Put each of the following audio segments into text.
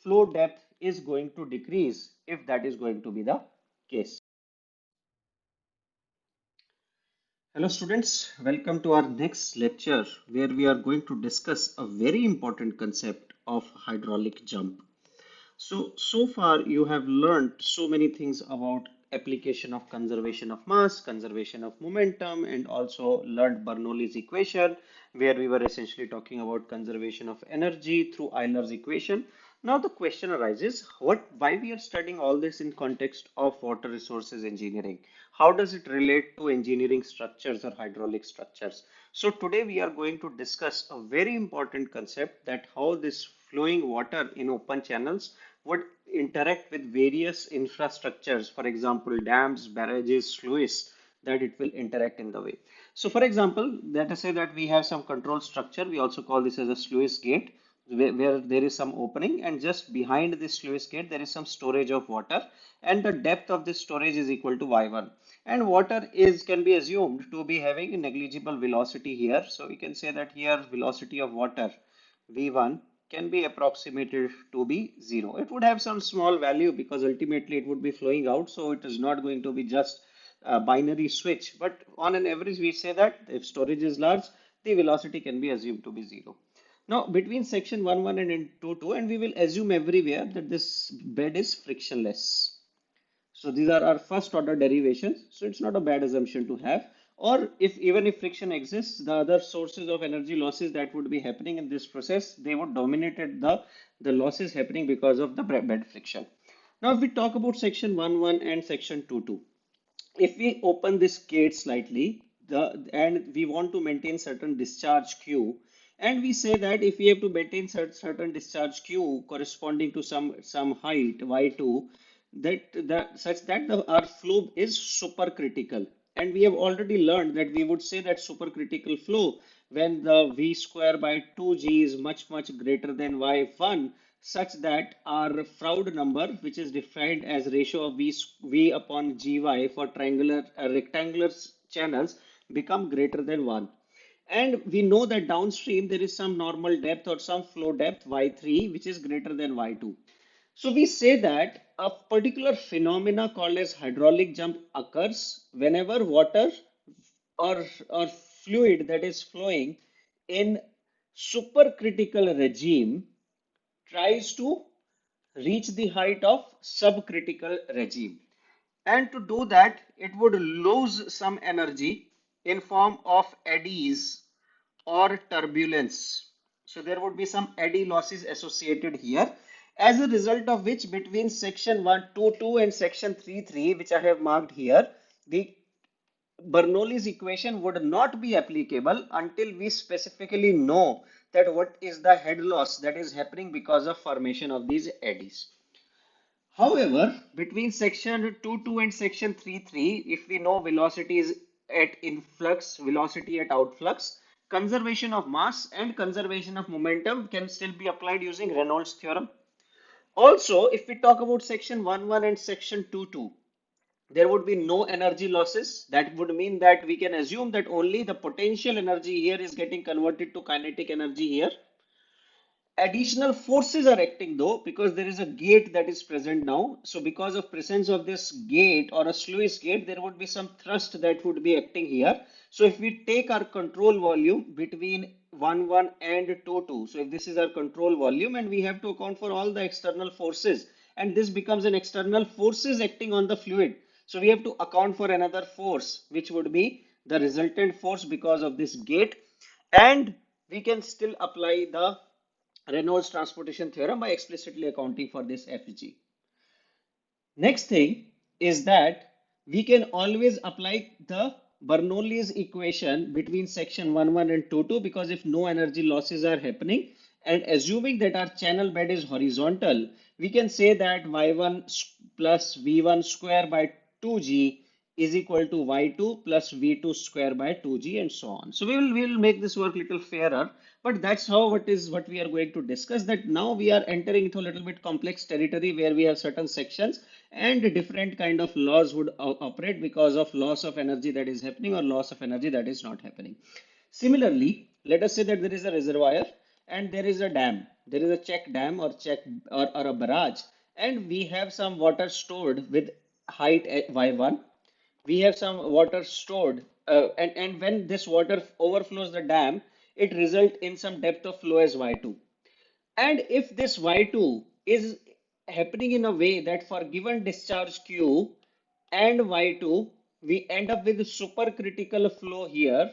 flow depth is going to decrease if that is going to be the case. Hello students, welcome to our next lecture where we are going to discuss a very important concept of hydraulic jump. So far you have learned so many things about application of conservation of mass, conservation of momentum, and also learned Bernoulli's equation, where we were essentially talking about conservation of energy through Euler's equation. Now the question arises, why we are studying all this in context of water resources engineering? How does it relate to engineering structures or hydraulic structures? So today we are going to discuss a very important concept, that how this flowing water in open channels would interact with various infrastructures, for example, dams, barrages, sluices, that it will interact in the way. So for example, let us say that we have some control structure. We also call this as a sluice gate, where there is some opening, and just behind this sluice gate there is some storage of water, and the depth of this storage is equal to y1, and water is can be assumed to be having a negligible velocity here. So we can say that here velocity of water v1 can be approximated to be 0. It would have some small value because ultimately it would be flowing out, so it is not going to be just a binary switch, but on an average we say that if storage is large, the velocity can be assumed to be 0. Now between section 1.1 and 2.2, and we will assume everywhere that this bed is frictionless. So these are our first order derivations. So it's not a bad assumption to have. Or if even if friction exists, the other sources of energy losses that would be happening in this process, they would dominate the losses happening because of the bed friction. Now if we talk about section 1.1 and section 2.2, if we open this gate slightly, and we want to maintain certain discharge Q, and we say that if we have to maintain certain discharge Q corresponding to some height y2, such that our flow is supercritical. And we have already learned that we would say that supercritical flow when the v square by 2g is much greater than y1, such that our Froude number, which is defined as ratio of v upon gy for rectangular channels, become greater than 1. And we know that downstream there is some normal depth or some flow depth y3, which is greater than y2. So we say that a particular phenomena called as hydraulic jump occurs whenever water or fluid that is flowing in supercritical regime tries to reach the height of subcritical regime. And to do that, it would lose some energy in form of eddies or turbulence. So there would be some eddy losses associated here, as a result of which between section 1.2.2 and section 3.3, which I have marked here, the Bernoulli's equation would not be applicable until we specifically know that what is the head loss that is happening because of formation of these eddies. However, between section 2.2 and section 3.3, if we know velocity is at influx, velocity at outflux, conservation of mass and conservation of momentum can still be applied using Reynolds theorem. Also, if we talk about section 1.1 and section 2.2, there would be no energy losses. That would mean that we can assume that only the potential energy here is getting converted to kinetic energy here. Additional forces are acting though, because there is a gate that is present now. So because of presence of this gate or a sluice gate, there would be some thrust that would be acting here. So if we take our control volume between 1.1 and 2.2, so if this is our control volume, and we have to account for all the external forces, and this becomes an external forces acting on the fluid. So we have to account for another force, which would be the resultant force because of this gate. And we can still apply the Reynolds transportation theorem by explicitly accounting for this Fg. Next thing is that we can always apply the Bernoulli's equation between section 1.1 and 2.2, because if no energy losses are happening, and assuming that our channel bed is horizontal, we can say that y1 plus v1 square by 2g is equal to y2 plus v2 square by 2g, and so on. So we will make this work a little fairer, but that's how what we are going to discuss. That now we are entering into a little bit complex territory where we have certain sections and different kind of laws would operate because of loss of energy that is happening or loss of energy that is not happening. Similarly, let us say that there is a reservoir, and there is a dam. There is a check dam or check or a barrage, and we have some water stored with height at y1. We have some water stored, and when this water overflows the dam, it results in some depth of flow as y2. And if this y2 is happening in a way that for given discharge q and y2, we end up with supercritical flow here,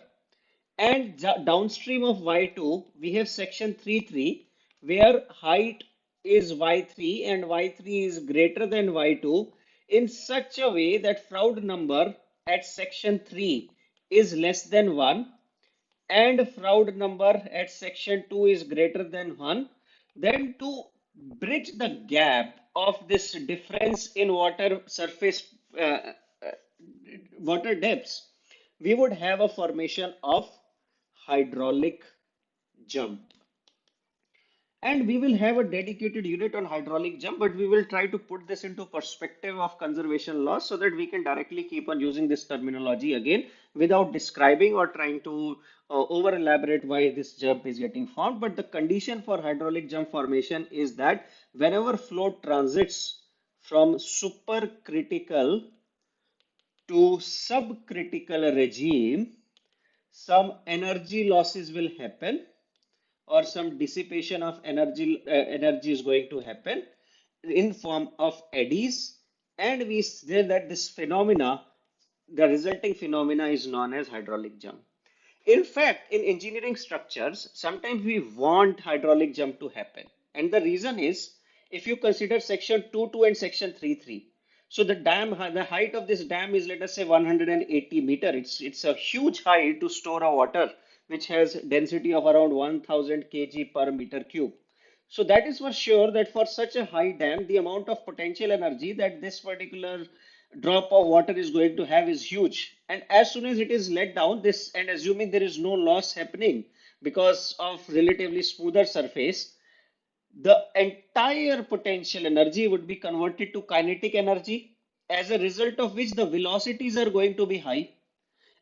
and downstream of y2, we have section 3.3 where height is y3 and y3 is greater than y2 in such a way that Froude number at section 3 is less than 1 and Froude number at section 2 is greater than 1, then to bridge the gap of this difference in water surface water depths, we would have a formation of hydraulic jump. And we will have a dedicated unit on hydraulic jump, but we will try to put this into perspective of conservation laws so that we can directly keep on using this terminology again without describing or trying to over elaborate why this jump is getting formed. But the condition for hydraulic jump formation is that whenever flow transits from supercritical to subcritical regime, some energy losses will happen or some dissipation of energy is going to happen in form of eddies, and we say that this phenomena, the resulting phenomena, is known as hydraulic jump. In fact, in engineering structures, sometimes we want hydraulic jump to happen. And the reason is, if you consider section 2.2 and section 3.3, so the height of this dam is, let us say, 180 meter. It's a huge height to store a water which has density of around 1000 kg per meter cube. So that is for sure that for such a high dam, the amount of potential energy that this particular drop of water is going to have is huge. And as soon as it is let down, this and assuming there is no loss happening because of relatively smoother surface, the entire potential energy would be converted to kinetic energy, as a result of which the velocities are going to be high.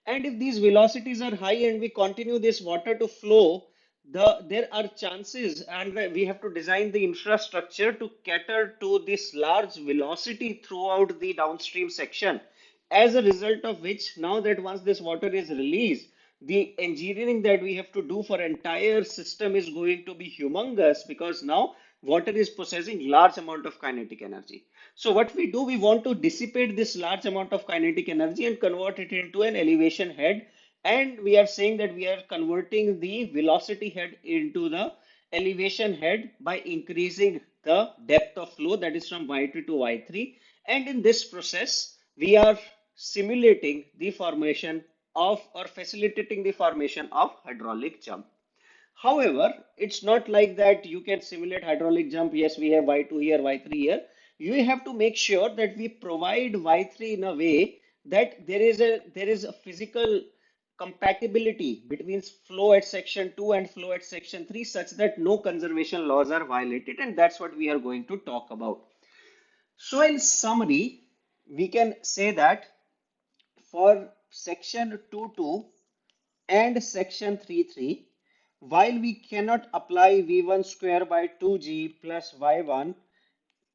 And if these velocities are high and we continue this water to flow, there are chances, and we have to design the infrastructure to cater to this large velocity throughout the downstream section. As a result of which, now that once this water is released, the engineering that we have to do for entire system is going to be humongous, because now water is possessing large amount of kinetic energy. So what we do, we want to dissipate this large amount of kinetic energy and convert it into an elevation head. And we are saying that we are converting the velocity head into the elevation head by increasing the depth of flow, that is from y2 to y3. And in this process, we are simulating the formation of or facilitating the formation of hydraulic jump. However, it's not like that you can simulate hydraulic jump. Yes, we have y2 here, y3 here. You have to make sure that we provide y3 in a way that there is a physical compatibility between flow at section 2 and flow at section 3 such that no conservation laws are violated, and that's what we are going to talk about. So in summary, we can say that for section 2.2 and section 3.3, while we cannot apply v1 square by 2g plus y1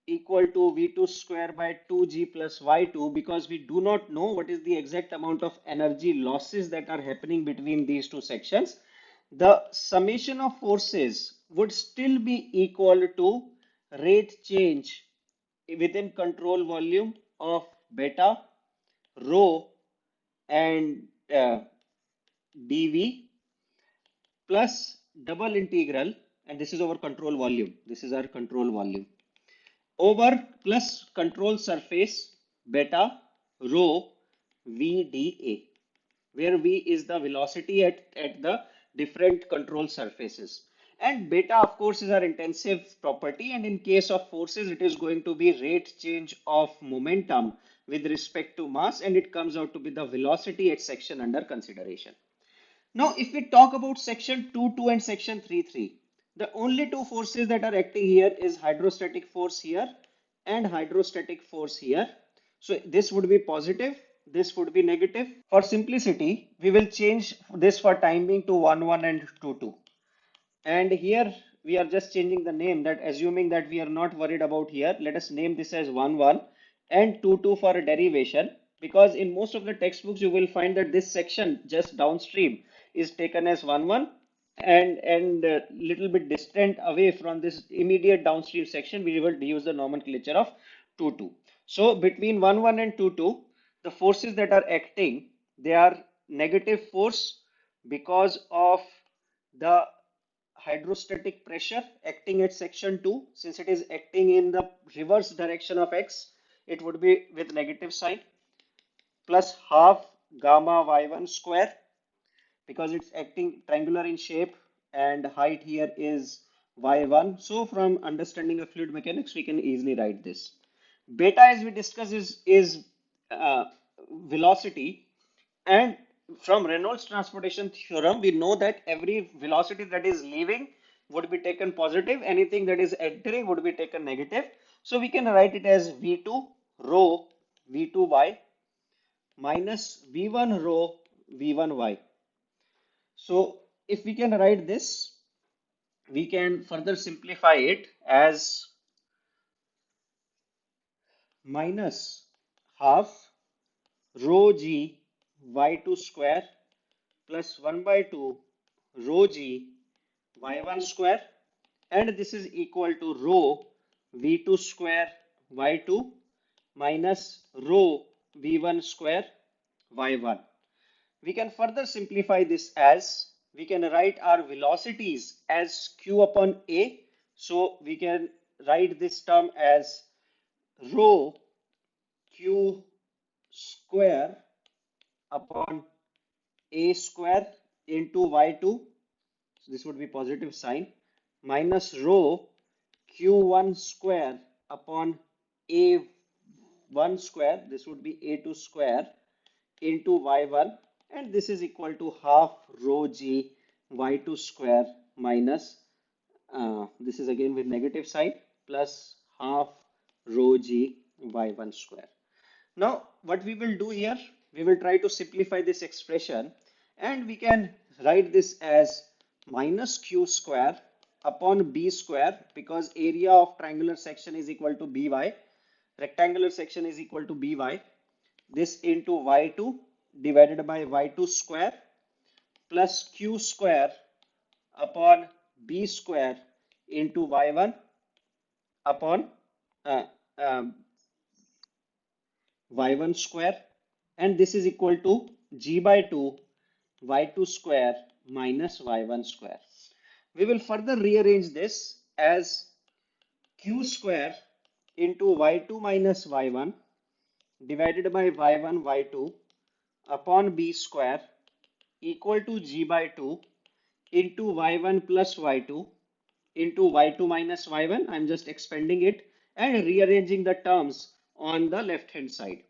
equal to v2 square by 2g plus y2, because we do not know what is the exact amount of energy losses that are happening between these two sections, the summation of forces would still be equal to rate change within control volume of beta, rho, and dv plus double integral, and this is our control volume. This is our control volume over plus control surface beta rho VdA, where V is the velocity at the different control surfaces. And beta, of course, is our intensive property. And in case of forces, it is going to be rate change of momentum with respect to mass, and it comes out to be the velocity at section under consideration. Now, if we talk about section 2.2 and section 3.3, the only two forces that are acting here is hydrostatic force here and hydrostatic force here. So this would be positive, this would be negative. For simplicity, we will change this for time being to 1.1 and 2.2. And here we are just changing the name, that assuming that we are not worried about here. Let us name this as 1 1 and 2 2 for a derivation, because in most of the textbooks you will find that this section just downstream is taken as 1 1, and little bit distant away from this immediate downstream section we will use the nomenclature of 2 2. So between 1 1 and 2 2, the forces that are acting, they are negative force because of the hydrostatic pressure acting at section 2. Since it is acting in the reverse direction of x, it would be with negative sign, plus half gamma y1 square, because it's acting triangular in shape and height here is y1. So from understanding of fluid mechanics, we can easily write this. Beta, as we discussed, is uh, velocity, and from Reynolds transportation theorem, we know that every velocity that is leaving would be taken positive, anything that is entering would be taken negative. So we can write it as v2 rho v2y minus v1 rho v1y. So if we can write this, we can further simplify it as minus half rho g y2 square plus 1 by 2 rho g y1 square, and this is equal to rho v2 square y2 minus rho v1 square y1. We can further simplify this as, we can write our velocities as q upon a. So we can write this term as rho q square upon a square into y2. So this would be positive sign, minus rho q1 square upon a1 square. This would be a2 square into y1, and this is equal to half rho g y2 square minus, this is again with negative sign, plus half rho g y1 square. Now what we will do here, we will try to simplify this expression, and we can write this as minus q square upon b square, because area of triangular section is equal to by, rectangular section is equal to by, this into y2 divided by y2 square plus q square upon b square into y1 upon uh, um, y1 square, and this is equal to g by 2 y2 square minus y1 square. We will further rearrange this as q square into y2 minus y1 divided by y1 y2 upon b square equal to g by 2 into y1 plus y2 into y2 minus y1. I'm just expanding it and rearranging the terms on the left hand side.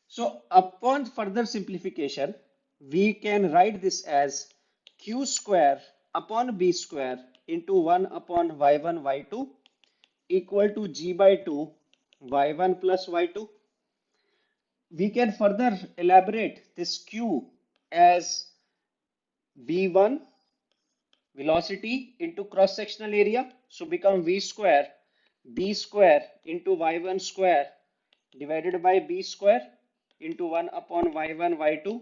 So upon further simplification, we can write this as q square upon b square into 1 upon y1 y2 equal to g by 2 y1 plus y2. We can further elaborate this q as v1 velocity into cross sectional area, so become v square b square into y1 square divided by b square into 1 upon y1 y2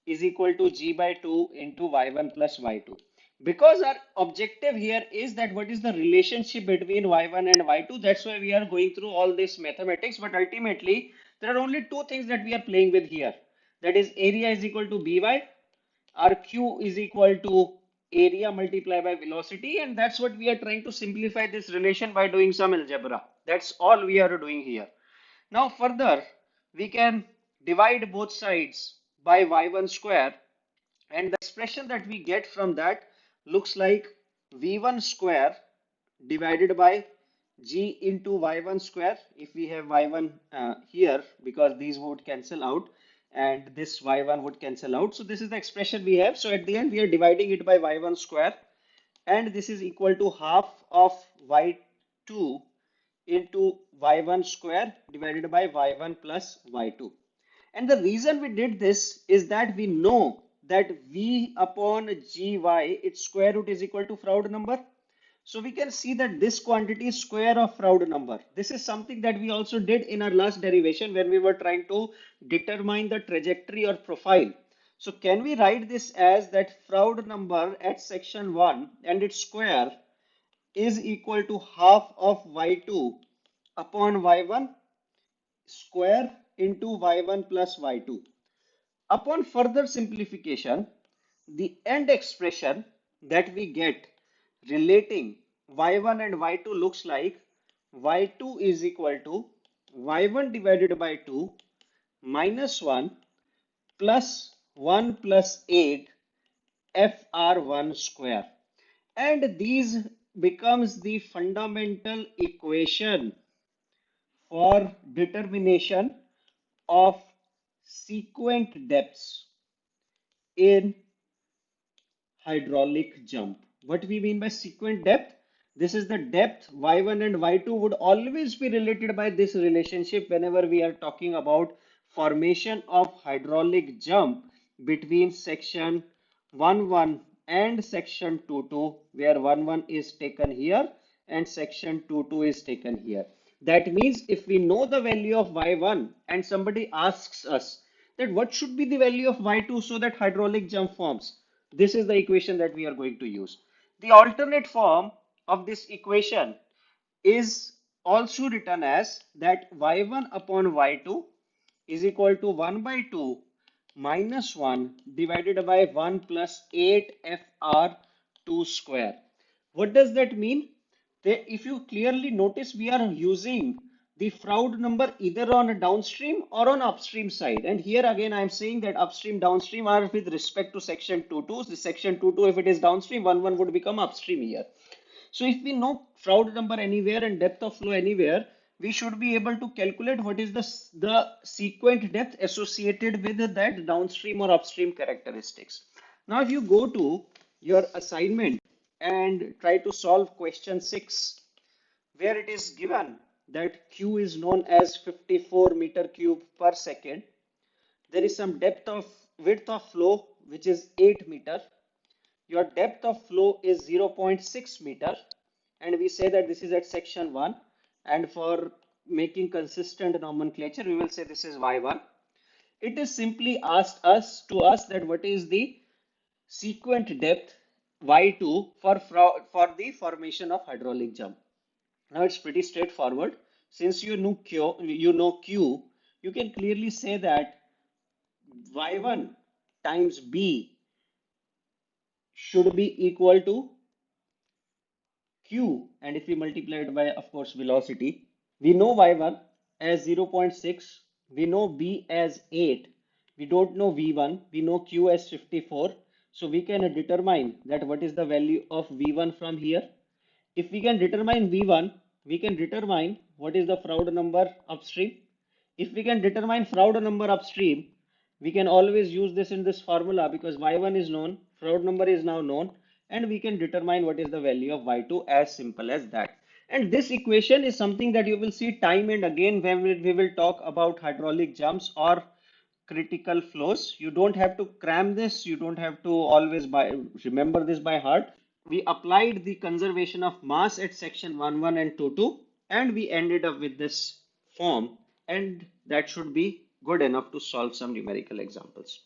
is equal to g by 2 into y1 plus y2. Because our objective here is that what is the relationship between y1 and y2, that's why we are going through all this mathematics. But ultimately there are only two things that we are playing with here, that is area is equal to by, our q is equal to area multiplied by velocity, and that's what we are trying to simplify this relation by doing some algebra. That's all we are doing here. Now further, we can divide both sides by y1 square, and the expression that we get from that looks like v1 square divided by g into y1 square. If we have y1 here, because these would cancel out and this y1 would cancel out, so this is the expression we have. So at the end we are dividing it by y1 square, and this is equal to half of y2 into y1 square divided by y1 plus y2. And the reason we did this is that we know that V upon Gy, its square root is equal to Froude number. So we can see that this quantity is square of Froude number. This is something that we also did in our last derivation when we were trying to determine the trajectory or profile. So can we write this as that Froude number at section 1 and its square is equal to half of y2 upon y1 square into y1 plus y2. Upon further simplification, the end expression that we get relating y1 and y2 looks like y2 is equal to y1 divided by 2 minus 1 plus 1 plus 8 fr1 square. And these becomes the fundamental equation for determination of sequent depths in hydraulic jump. What we mean by sequent depth? This is the depth y1 and y2 would always be related by this relationship whenever we are talking about formation of hydraulic jump between section 1 and section 2 where 1 is taken here and section 2 is taken here. That means if we know the value of y1 and somebody asks us that what should be the value of y2 so that hydraulic jump forms, this is the equation that we are going to use. The alternate form of this equation is also written as that y1 upon y2 is equal to 1 by 2 minus 1 divided by 1 plus 8 fr2 square. What does that mean? If you clearly notice, we are using the Froude number either on a downstream or on upstream side. And here again, I am saying that upstream, downstream are with respect to section 2 The section 2 if it is downstream, 1 would become upstream here. So if we know Froude number anywhere and depth of flow anywhere, we should be able to calculate what is the sequent depth associated with that downstream or upstream characteristics. Now, if you go to your assignment and try to solve question 6, where it is given that Q is known as 54 meter cube per second, there is some depth of width of flow which is 8 meter, your depth of flow is 0.6 meter, and we say that this is at section 1, and for making consistent nomenclature we will say this is y1. It is simply asked us to us that what is the sequent depth y2 for the formation of hydraulic jump. Now it's pretty straightforward. Since you know q, you can clearly say that y1 times b should be equal to q, and if we multiply it by, of course, velocity, we know y1 as 0.6, we know b as 8, we don't know v1, we know q as 54, so we can determine that what is the value of v1 from here. If we can determine v1, we can determine what is the Froude number upstream. If we can determine Froude number upstream, we can always use this in this formula because y1 is known, Froude number is now known, and we can determine what is the value of y2, as simple as that. And this equation is something that you will see time and again when we will talk about hydraulic jumps or critical flows. You don't have to cram this, you don't have to always remember this by heart. We applied the conservation of mass at section 1 and 2 and we ended up with this form, and that should be good enough to solve some numerical examples.